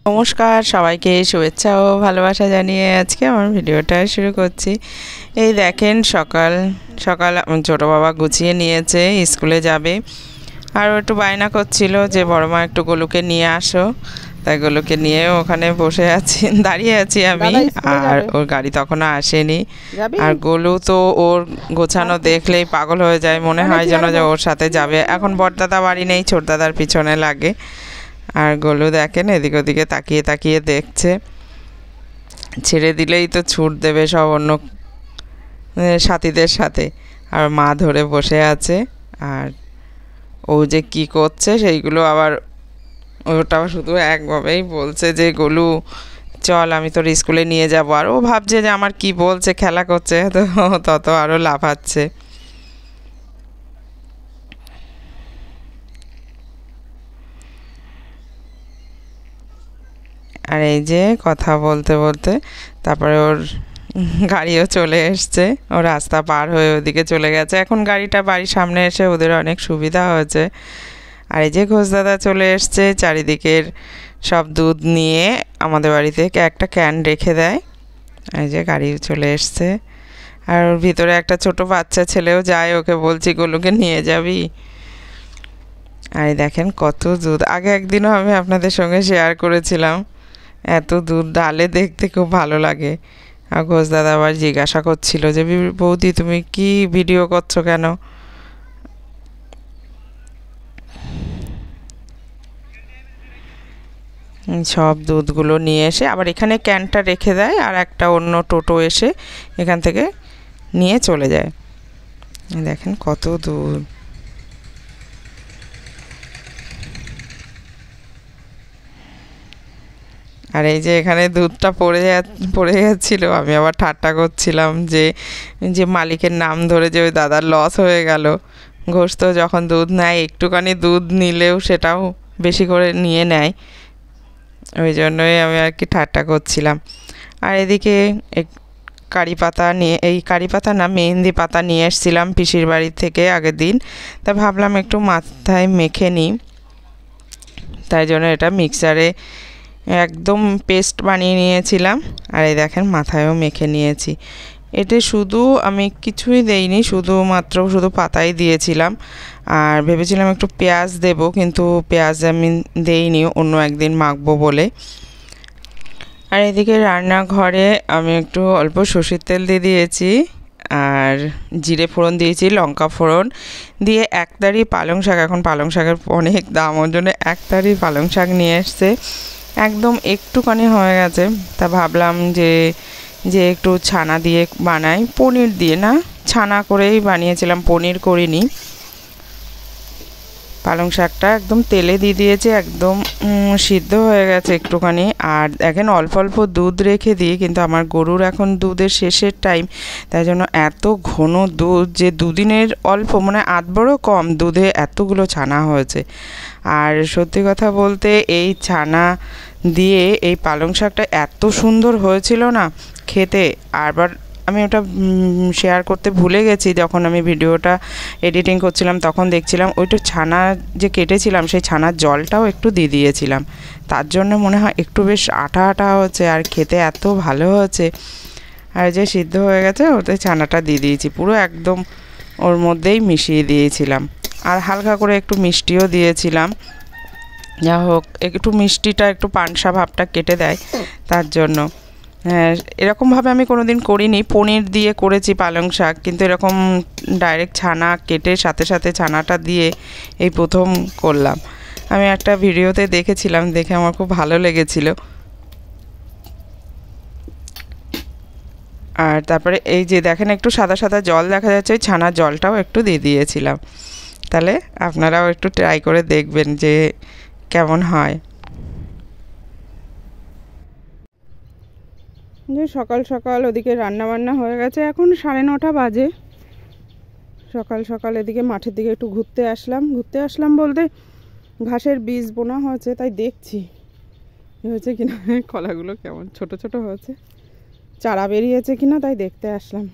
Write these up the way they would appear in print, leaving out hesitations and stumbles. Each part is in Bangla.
নমস্কার সবাইকে, শুভেচ্ছা ও ভালোবাসা জানিয়ে আজকে আমার ভিডিওটা শুরু করছি। এই দেখেন সকাল সকাল ছোটো বাবা গুছিয়ে নিয়েছে, স্কুলে যাবে। আর একটু বায়না করছিল যে বড় মা একটু গোলুকে নিয়ে আসো, তাই গোলুকে নিয়ে ওখানে বসে আছি, দাঁড়িয়ে আছি আমি। আর ওর গাড়ি তখনও আসেনি। আর গোলু তো ওর গোছানো দেখলেই পাগল হয়ে যায়, মনে হয় যেন যে ওর সাথে যাবে। এখন বড়দাদা বাড়ি নেই, ছোটদাদার পিছনে লাগে। আর গোলু দেখেন এদিক ওদিকে তাকিয়ে তাকিয়ে দেখছে, ছেড়ে দিলেই তো ছুট দেবে সব অন্য সাথীদের সাথে। আর মা ধরে বসে আছে। আর ও যে কি করছে সেইগুলো আবার ওটাও শুধু একভাবেই বলছে যে গোলু চল আমি তোর স্কুলে নিয়ে যাব। আর ও ভাবছে যে আমার কি বলছে, খেলা করছে, তো তত আরও লাফাচ্ছে। আর এই যে কথা বলতে বলতে তারপরে ওর গাড়িও চলে এসছে, ও রাস্তা পার হয়ে ওদিকে চলে গেছে। এখন গাড়িটা বাড়ির সামনে এসে ওদের অনেক সুবিধা হয়েছে। আর এই যে ঘোষদাদা চলে এসছে, চারিদিকের সব দুধ নিয়ে আমাদের বাড়িতে একটা ক্যান রেখে দেয়। এই যে গাড়ি চলে এসছে। আর ওর ভিতরে একটা ছোট বাচ্চা ছেলেও যায়, ওকে বলছি গোলুকে নিয়ে যাবি। আর দেখেন কত দুধ, আগে একদিনও আমি আপনাদের সঙ্গে শেয়ার করেছিলাম। এত দুধ ডালে দেখতে খুব ভালো লাগে। আর ঘোষদাদা আবার জিজ্ঞাসা করছিল যে বৌদি তুমি কি ভিডিও করছো কেন। সব দুধগুলো নিয়ে এসে আবার এখানে ক্যানটা রেখে দেয়, আর একটা অন্য টোটো এসে এখান থেকে নিয়ে চলে যায়। দেখেন কত দুধ। আর এই যে এখানে দুধটা পড়ে যাচ্ছিলো, আমি আবার ঠাট্টা করছিলাম যে যে মালিকের নাম ধরে যে ওই দাদার লস হয়ে গেল। ঘোষ তো যখন দুধ নেয় একটুখানি দুধ নিলেও সেটাও বেশি করে নিয়ে নেয়, ওই জন্যই আমি আর কি ঠাট্টা করছিলাম। আর এদিকে কারি পাতা নিয়ে, এই কারি পাতা না মেহেন্দি পাতা নিয়ে এসেছিলাম পিসির বাড়ি থেকে আগের দিন, তা ভাবলাম একটু মাথায় মেখে নিই। তাই জন্য এটা মিক্সারে একদম পেস্ট বানিয়ে নিয়েছিলাম। আর এই দেখেন মাথায়ও মেখে নিয়েছি। এতে শুধু আমি কিছুই দেইনি, শুধু পাতাই দিয়েছিলাম। আর ভেবেছিলাম একটু পেঁয়াজ দেব, কিন্তু পেঁয়াজ আমি দেইনি, অন্য একদিন মাখবো বলে। আর এদিকে রান্নাঘরে আমি একটু অল্প সর্ষের তেল দিয়ে দিয়েছি, আর জিরে ফোড়ন দিয়েছি, লঙ্কা ফোড়ন দিয়ে একতারি পালং শাক, এখন পালং শাকের অনেক দাম, ওর জন্য একতারি পালং শাক নিয়ে এসছে। একদম একটুখানি হয়ে গেছে, তা ভাবলাম যে একটু ছানা দিয়ে বানাই, পনির দিয়ে না, ছানা করেই বানিয়েছিলাম, পনির করিনি। পালং শাকটা একদম তেলে দিয়ে দিয়েছে, একদম সিদ্ধ হয়ে গেছে একটুখানি। আর দেখেন অল্প অল্প দুধ রেখে দিই, কিন্তু আমার গরুর এখন দুধের শেষের টাইম, তাই জন্য এত ঘন দুধ যে দুদিনের অল্প মানে আধ বড় কম দুধে এতগুলো ছানা হয়েছে। আর সত্যি কথা বলতে এই ছানা দিয়ে এই পালং শাকটা এত সুন্দর হয়েছিল না খেতে। আবার আমি ওটা শেয়ার করতে ভুলে গেছি, যখন আমি ভিডিওটা এডিটিং করছিলাম তখন দেখছিলাম ওইটা ছানা যে কেটেছিলাম সেই ছানার জলটাও একটু দিয়ে দিয়েছিলাম, তার জন্য মনে হয় একটু বেশ আঠা আঠা হচ্ছে, আর খেতে এত ভালো হয়েছে। আর যে সিদ্ধ হয়ে গেছে ওতে ছানাটা দিয়ে দিয়েছি, পুরো একদম ওর মধ্যেই মিশিয়ে দিয়েছিলাম। আর হালকা করে একটু মিষ্টিও দিয়েছিলাম, যা হোক একটু মিষ্টিটা একটু পানসা ভাবটা কেটে দেয়, তার জন্য। হ্যাঁ, এরকমভাবে আমি কোনো দিন করিনি, পনির দিয়ে করেছি পালং শাক, কিন্তু এরকম ডাইরেক্ট ছানা কেটে সাথে সাথে ছানাটা দিয়ে এই প্রথম করলাম। আমি একটা ভিডিওতে দেখেছিলাম, দেখে আমার খুব ভালো লেগেছিল। আর তারপরে এই যে দেখেন একটু সাদা সাদা জল দেখা যাচ্ছে, ওই ছানার জলটাও একটু দিয়ে দিয়েছিলাম। তাহলে আপনারাও একটু ট্রাই করে দেখবেন যে কেমন হয়। যে সকাল সকাল ওদিকে রান্না বান্না হয়ে গেছে, এখন 9:30 বাজে। সকাল সকাল এদিকে মাঠের দিকে একটু ঘুরতে আসলাম বলতে ঘাসের বীজ বোনা হয়েছে, তাই দেখছি হয়েছে কিনা, কলাগুলো কেমন ছোট ছোট হয়েছে, চারা বেরিয়েছে কিনা, তাই দেখতে আসলাম।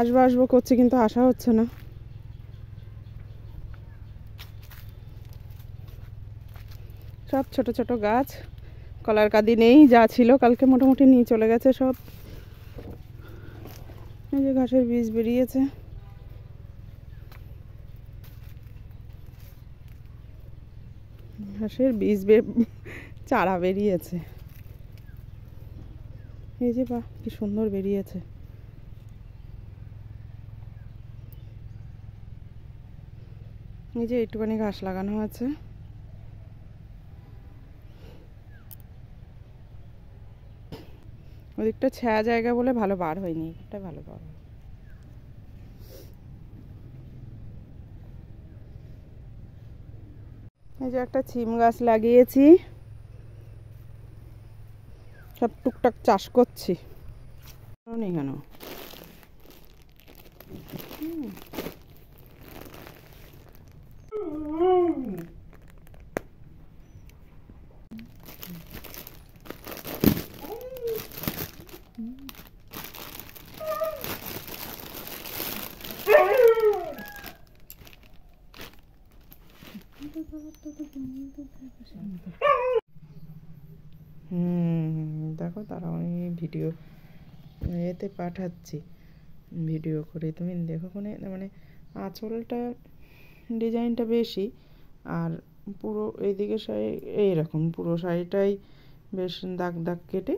আসবো করছি, কিন্তু আসা হচ্ছে না। সব ছোট ছোট গাছ, কলার কাঁদি নেই, যা ছিল কালকে মোটামুটি নিয়ে চলে গেছে সব। এই যে ঘাসের বীজ বেরিয়েছে। ঘাসের বীজ চারা বেরিয়েছে। এই যে বাহ, কি সুন্দর বেরিয়েছে। এই যে একটুখানি ঘাস লাগানো আছে। ওদিকটা ছায়া জায়গা বলে ভালো বার হয়নি, এটা ভালো বার হয়। এই যে একটা সিম গাছ লাগিয়েছি, সব টুকটাক চাষ করছি। নেই কেন? দেখো, তারা আমি ভিডিও এতে পাঠাচ্ছি, ভিডিও করে তুমি দেখো। মানে আঁচলটা ডিজাইনটা বেশি, আর পুরো এইদিকে শাড়ি এইরকম পুরো শাড়িটাই বেশ দাগ দাগ কেটে